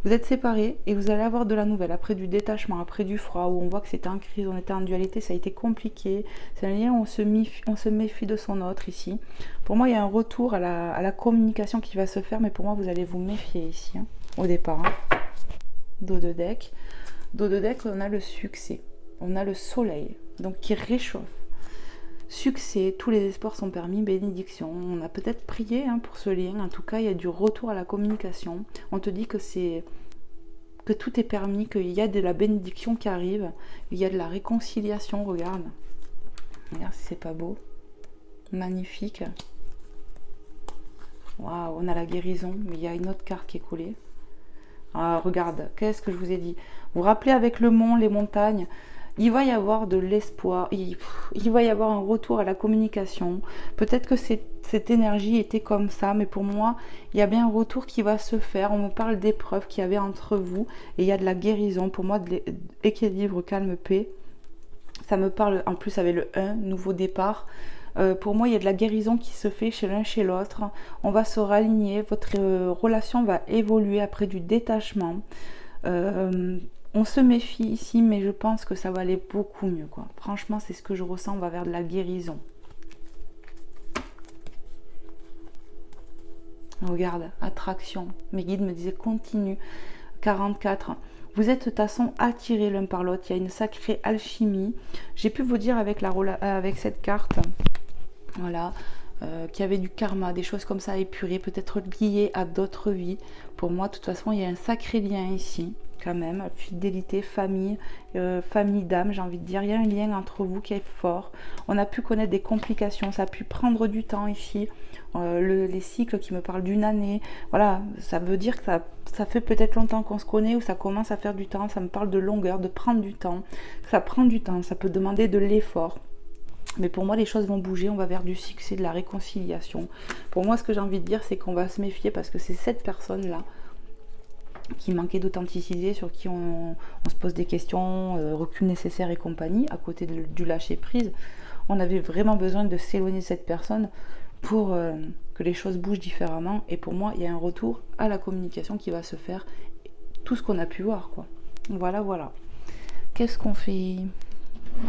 Vous êtes séparés et vous allez avoir de la nouvelle. Après du détachement, après du froid, où on voit que c'était en crise, on était en dualité, ça a été compliqué. C'est un lien où on se méfie de son autre ici. Pour moi, il y a un retour à la communication qui va se faire, mais pour moi, vous allez vous méfier ici, hein, au départ. Hein. Dos de deck. Dos de deck, on a le succès. On a le soleil, donc qui réchauffe. Succès, tous les espoirs sont permis, bénédiction. On a peut-être prié pour ce lien. En tout cas, il y a du retour à la communication. On te dit que tout est permis, qu'il y a de la bénédiction qui arrive, il y a de la réconciliation. Regarde si c'est pas beau, magnifique. Waouh, on a la guérison, mais il y a une autre carte qui est collée. Ah, regarde, qu'est-ce que je vous ai dit? Vous vous rappelez avec le mont, les montagnes? Il va y avoir de l'espoir, il va y avoir un retour à la communication. Peut-être que cette énergie était comme ça, mais pour moi, il y a bien un retour qui va se faire. On me parle d'épreuves qu'il y avait entre vous, et il y a de la guérison. Pour moi, de l'équilibre, calme, paix. Ça me parle, en plus avec le 1, nouveau départ. Pour moi, il y a de la guérison qui se fait chez l'un, chez l'autre. On va se raligner, votre relation va évoluer après du détachement. On se méfie ici, mais je pense que ça va aller beaucoup mieux, quoi. Franchement, c'est ce que je ressens, on va vers de la guérison. Regarde, attraction. Mes guides me disaient continue. 44. Vous êtes de toute façon attirés l'un par l'autre. Il y a une sacrée alchimie. J'ai pu vous dire avec cette carte, voilà, qu'il y avait du karma, des choses comme ça à épurer, peut-être liées à d'autres vies. Pour moi, de toute façon, il y a un sacré lien ici. Quand même, fidélité, famille, famille d'âme, j'ai envie de dire, il y a un lien entre vous qui est fort. On a pu connaître des complications, ça a pu prendre du temps ici, les cycles qui me parlent d'une année, voilà, ça veut dire que ça fait peut-être longtemps qu'on se connaît ou ça commence à faire du temps, ça me parle de longueur, de prendre du temps, ça prend du temps, ça peut demander de l'effort. Mais pour moi, les choses vont bouger, on va vers du succès, de la réconciliation. Pour moi, ce que j'ai envie de dire, c'est qu'on va se méfier parce que c'est cette personne-là qui manquait d'authenticité, sur qui on se pose des questions, recul nécessaire et compagnie, à côté du lâcher prise. On avait vraiment besoin de s'éloigner de cette personne pour que les choses bougent différemment. Et pour moi, il y a un retour à la communication qui va se faire, tout ce qu'on a pu voir, quoi. Voilà. Qu'est-ce qu'on fait?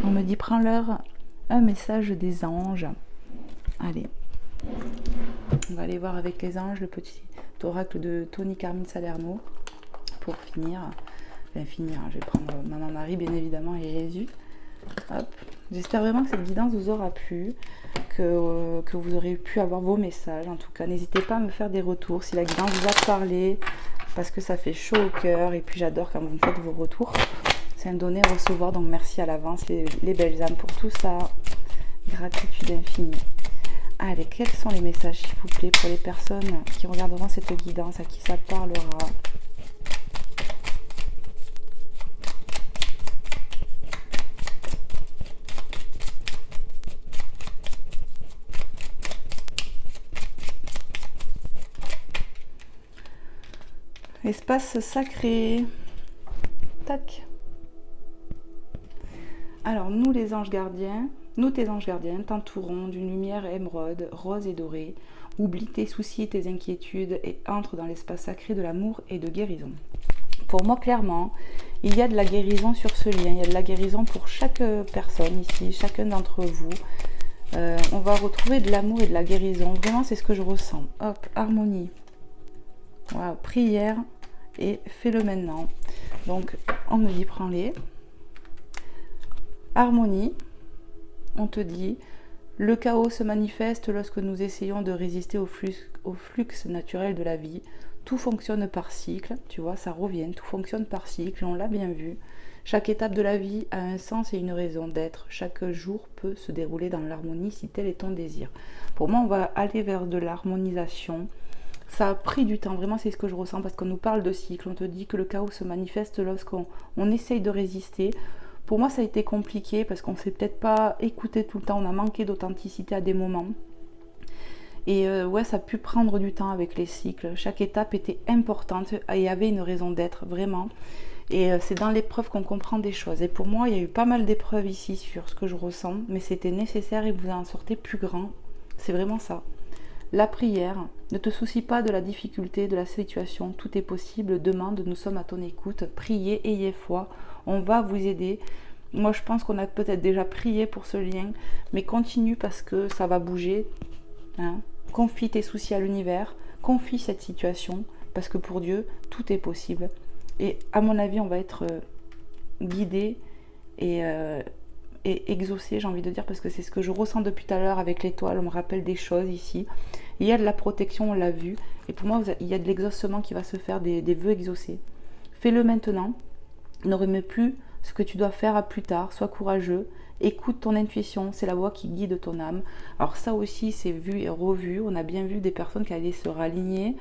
On me dit, prends-leur un message des anges. Allez, on va aller voir avec les anges le petit oracle de Tony Carmine Salerno pour finir. Je vais prendre Maman Marie, bien évidemment, et Jésus. Hop. J'espère vraiment que cette guidance vous aura plu, que vous aurez pu avoir vos messages. En tout cas, n'hésitez pas à me faire des retours si la guidance vous a parlé, parce que ça fait chaud au cœur. Et puis j'adore quand vous me faites vos retours. C'est un donner, recevoir, donc merci à l'avance les belles âmes pour tout ça. Gratitude infinie. Allez, quels sont les messages, s'il vous plaît, pour les personnes qui regarderont cette guidance, à qui ça parlera? Espace sacré. Tac. Alors, nous les anges gardiens, nous tes anges gardiens, t'entourons d'une lumière émeraude, rose et dorée. Oublie tes soucis et tes inquiétudes et entre dans l'espace sacré de l'amour et de guérison. Pour moi, clairement, il y a de la guérison sur ce lien. Il y a de la guérison pour chaque personne ici, chacun d'entre vous. On va retrouver de l'amour et de la guérison. Vraiment, c'est ce que je ressens. Hop, harmonie. Voilà, prière et fais-le maintenant. Donc, on me dit, prends-les. Harmonie, on te dit, le chaos se manifeste lorsque nous essayons de résister au flux naturel de la vie. Tout fonctionne par cycle, tu vois, ça revient, tout fonctionne par cycle, on l'a bien vu. Chaque étape de la vie a un sens et une raison d'être. Chaque jour peut se dérouler dans l'harmonie si tel est ton désir. Pour moi, on va aller vers de l'harmonisation. Ça a pris du temps, vraiment c'est ce que je ressens, parce qu'on nous parle de cycle, on te dit que le chaos se manifeste lorsqu'on essaye de résister. Pour moi, ça a été compliqué parce qu'on ne s'est peut-être pas écouté tout le temps, on a manqué d'authenticité à des moments. Et ouais, ça a pu prendre du temps avec les cycles. Chaque étape était importante et avait une raison d'être, vraiment. Et c'est dans l'épreuve qu'on comprend des choses. Et pour moi, il y a eu pas mal d'épreuves ici sur ce que je ressens, mais c'était nécessaire et vous en sortez plus grand. C'est vraiment ça. La prière, ne te soucie pas de la difficulté, de la situation, tout est possible, demande, nous sommes à ton écoute, priez, ayez foi, on va vous aider. Moi je pense qu'on a peut-être déjà prié pour ce lien, mais continue parce que ça va bouger. Hein. Confie tes soucis à l'univers, confie cette situation, parce que pour Dieu, tout est possible. Et à mon avis, on va être guidé et exaucé, j'ai envie de dire, parce que c'est ce que je ressens depuis tout à l'heure avec l'étoile, on me rappelle des choses ici. Il y a de la protection, on l'a vu, et pour moi, il y a de l'exaucement qui va se faire, des vœux exaucés. Fais-le maintenant, ne remets plus ce que tu dois faire à plus tard, sois courageux, écoute ton intuition, c'est la voix qui guide ton âme. Alors ça aussi, c'est vu et revu, on a bien vu des personnes qui allaient se raligner,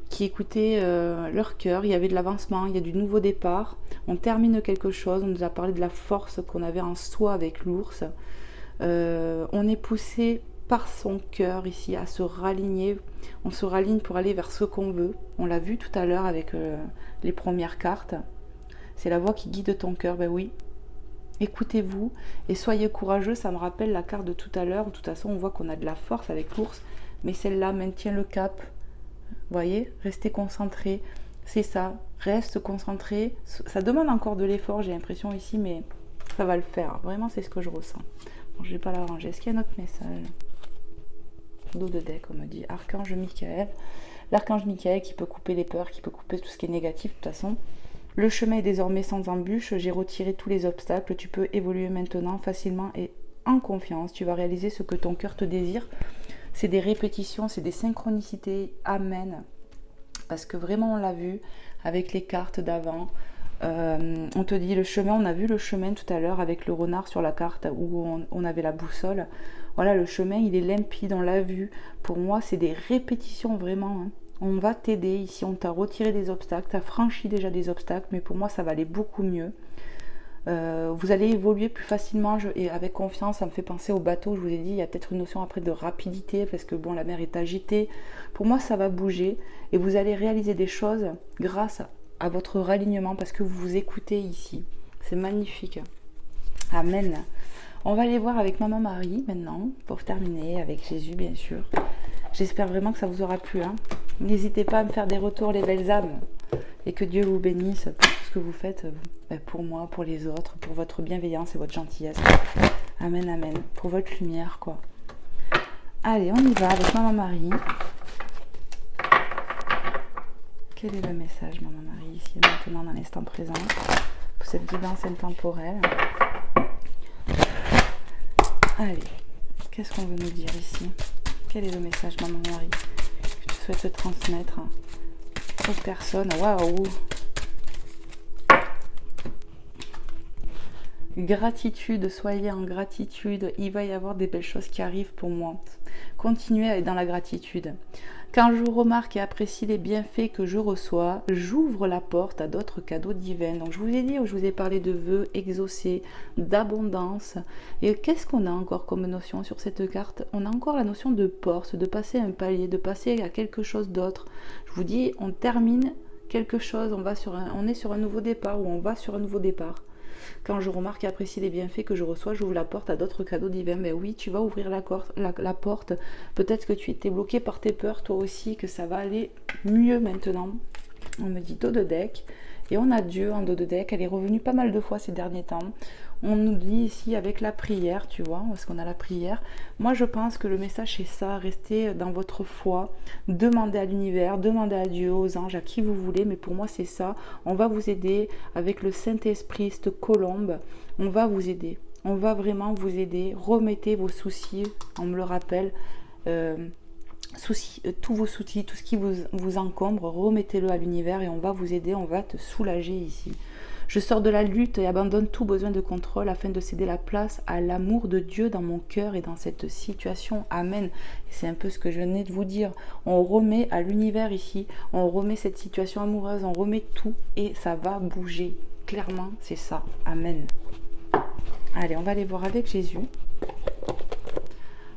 qui écoutaient leur cœur, il y avait de l'avancement, il y a du nouveau départ, on termine quelque chose, on nous a parlé de la force qu'on avait en soi avec l'ours, on est poussé par son cœur ici à se raligner, on se raligne pour aller vers ce qu'on veut, on l'a vu tout à l'heure avec les premières cartes, c'est la voix qui guide ton cœur, ben oui, écoutez-vous et soyez courageux, ça me rappelle la carte de tout à l'heure, de toute façon on voit qu'on a de la force avec l'ours, mais celle-là maintient le cap. Voyez, restez concentré, c'est ça, reste concentré, ça demande encore de l'effort, j'ai l'impression ici, mais ça va le faire, vraiment c'est ce que je ressens. Bon, je vais pas la ranger, est-ce qu'il y a un autre message? Dos de deck, on me dit, Archange Michael, l'archange Michael qui peut couper les peurs, qui peut couper tout ce qui est négatif de toute façon. Le chemin est désormais sans embûche, j'ai retiré tous les obstacles, tu peux évoluer maintenant facilement et en confiance, tu vas réaliser ce que ton cœur te désire. C'est des répétitions, c'est des synchronicités, amen. Parce que vraiment on l'a vu avec les cartes d'avant. On te dit le chemin, on a vu le chemin tout à l'heure avec le renard sur la carte où on avait la boussole. Voilà, le chemin il est limpide, on l'a vu. Pour moi c'est des répétitions vraiment. Hein. On va t'aider ici, on t'a retiré des obstacles, t'as franchi déjà des obstacles, mais pour moi ça va aller beaucoup mieux. Vous allez évoluer plus facilement et avec confiance. Ça me fait penser au bateau, je vous ai dit, il y a peut-être une notion après de rapidité parce que bon, la mer est agitée. Pour moi, ça va bouger et vous allez réaliser des choses grâce à votre ralignement parce que vous vous écoutez ici. C'est magnifique. Amen. On va aller voir avec Maman Marie maintenant, pour terminer, avec Jésus bien sûr. J'espère vraiment que ça vous aura plu. N'hésitez pas à me faire des retours, les belles âmes. Et que Dieu vous bénisse pour tout ce que vous faites, pour moi, pour les autres, pour votre bienveillance et votre gentillesse. Amen, amen. Pour votre lumière, quoi. Allez, on y va avec Maman Marie. Quel est le message, Maman Marie, ici et maintenant, dans l'instant présent, pour cette guidance intemporelle? Allez, qu'est-ce qu'on veut nous dire ici? Quel est le message, Maman Marie, que tu souhaites transmettre aux personnes? Waouh! Gratitude, soyez en gratitude. Il va y avoir des belles choses qui arrivent pour moi. Continuez à être dans la gratitude. Quand je remarque et apprécie les bienfaits que je reçois, j'ouvre la porte à d'autres cadeaux divins. Donc je vous ai dit, je vous ai parlé de vœux exaucés, d'abondance. Et qu'est-ce qu'on a encore comme notion sur cette carte? On a encore la notion de porte, de passer un palier, de passer à quelque chose d'autre. Je vous dis, on termine quelque chose, on est sur un nouveau départ ou on va sur un nouveau départ. Quand je remarque et apprécie les bienfaits que je reçois, j'ouvre la porte à d'autres cadeaux divins. Ben oui, tu vas ouvrir la porte. Peut-être que tu étais bloqué par tes peurs, toi aussi, que ça va aller mieux maintenant. On me dit dos de deck. Et on a Dieu en dos de deck. Elle est revenue pas mal de fois ces derniers temps. On nous dit ici avec la prière, tu vois, parce qu'on a la prière. Moi, je pense que le message, c'est ça. Restez dans votre foi. Demandez à l'univers, demandez à Dieu, aux anges, à qui vous voulez. Mais pour moi, c'est ça. On va vous aider avec le Saint-Esprit, cette colombe. On va vous aider. On va vraiment vous aider. Remettez vos soucis, on me le rappelle. Tous vos soucis, tout ce qui vous encombre, remettez-le à l'univers et on va vous aider, on va te soulager ici. Je sors de la lutte et abandonne tout besoin de contrôle afin de céder la place à l'amour de Dieu dans mon cœur et dans cette situation. Amen. C'est un peu ce que je venais de vous dire. On remet à l'univers ici, on remet cette situation amoureuse, on remet tout et ça va bouger. Clairement, c'est ça. Amen. Allez, on va aller voir avec Jésus.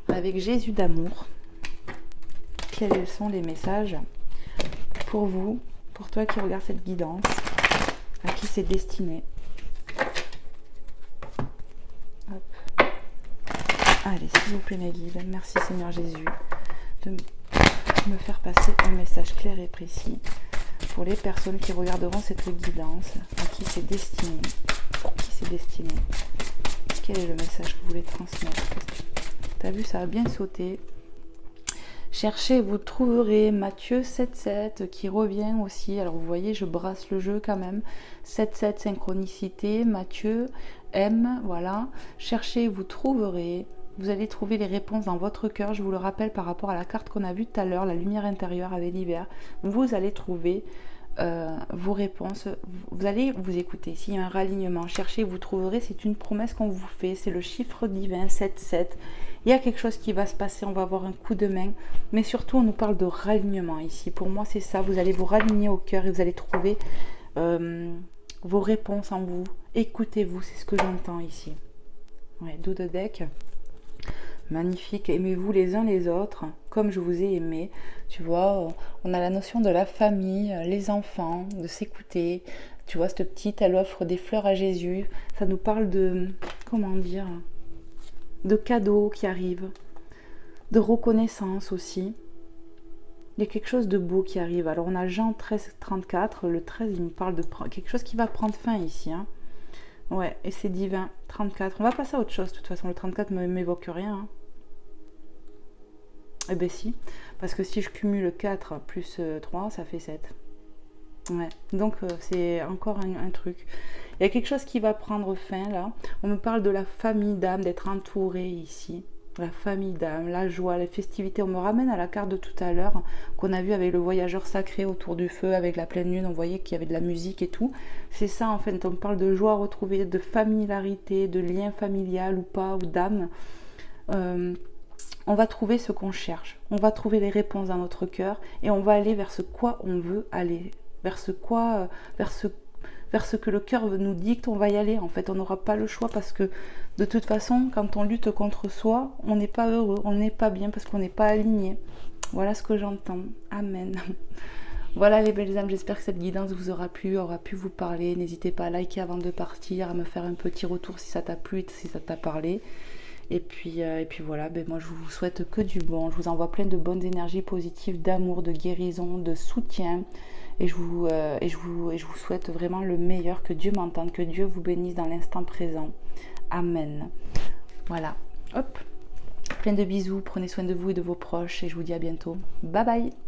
Avec Jésus d'amour. Quels sont les messages pour vous, pour toi qui regarde cette guidance, à qui c'est destiné? Hop. Allez, s'il vous plaît mes guides, merci Seigneur Jésus de me faire passer un message clair et précis pour les personnes qui regarderont cette guidance, à qui c'est destiné. Qui c'est destiné? Quel est le message que vous voulez transmettre? T'as vu, ça a bien sauté. Cherchez, vous trouverez. Matthieu 7,7 qui revient aussi. Alors vous voyez, je brasse le jeu quand même. 7,7 synchronicité. Matthieu M. Voilà. Cherchez, vous trouverez. Vous allez trouver les réponses dans votre cœur. Je vous le rappelle par rapport à la carte qu'on a vue tout à l'heure, la lumière intérieure avec l'hiver. Vous allez trouver vos réponses. Vous allez vous écouter. S'il y a un ralignement, cherchez, vous trouverez. C'est une promesse qu'on vous fait. C'est le chiffre divin 7,7. Il y a quelque chose qui va se passer, on va avoir un coup de main, mais surtout on nous parle de ralignement ici. Pour moi c'est ça, vous allez vous raligner au cœur et vous allez trouver vos réponses en vous. Écoutez-vous, c'est ce que j'entends ici. Ouais, dos de deck, magnifique. Aimez-vous les uns les autres, comme je vous ai aimé. Tu vois, on a la notion de la famille, les enfants, de s'écouter. Tu vois, cette petite, elle offre des fleurs à Jésus. Ça nous parle de, comment dire, de cadeaux qui arrivent, de reconnaissance aussi. Il y a quelque chose de beau qui arrive. Alors on a Jean 13, 34, le 13 il nous parle de quelque chose qui va prendre fin ici. Ouais, et c'est divin, 34. On va passer à autre chose, de toute façon le 34 ne m'évoque rien. Eh ben si, parce que si je cumule 4 plus 3, ça fait 7. Ouais, donc c'est encore un truc. Il y a quelque chose qui va prendre fin là. On me parle de la famille d'âme, d'être entouré ici. La famille d'âme, la joie, les festivités. On me ramène à la carte de tout à l'heure qu'on a vu avec le voyageur sacré autour du feu, avec la pleine lune. On voyait qu'il y avait de la musique et tout. C'est ça en fait. On me parle de joie retrouvée, de familiarité, de lien familial ou pas, ou d'âme. On va trouver ce qu'on cherche. On va trouver les réponses dans notre cœur et on va aller vers ce quoi on veut aller. Vers vers ce que le cœur nous dicte, on va y aller. En fait, on n'aura pas le choix parce que de toute façon, quand on lutte contre soi, on n'est pas heureux, on n'est pas bien parce qu'on n'est pas aligné. Voilà ce que j'entends. Amen. Voilà les belles âmes, j'espère que cette guidance vous aura pu vous parler. N'hésitez pas à liker avant de partir, à me faire un petit retour si ça t'a plu, si ça t'a parlé. Et puis voilà, moi je vous souhaite que du bon. Je vous envoie plein de bonnes énergies positives, d'amour, de guérison, de soutien. Et je vous souhaite vraiment le meilleur, que Dieu m'entende, que Dieu vous bénisse dans l'instant présent. Amen. Voilà, hop, plein de bisous, prenez soin de vous et de vos proches et je vous dis à bientôt. Bye bye.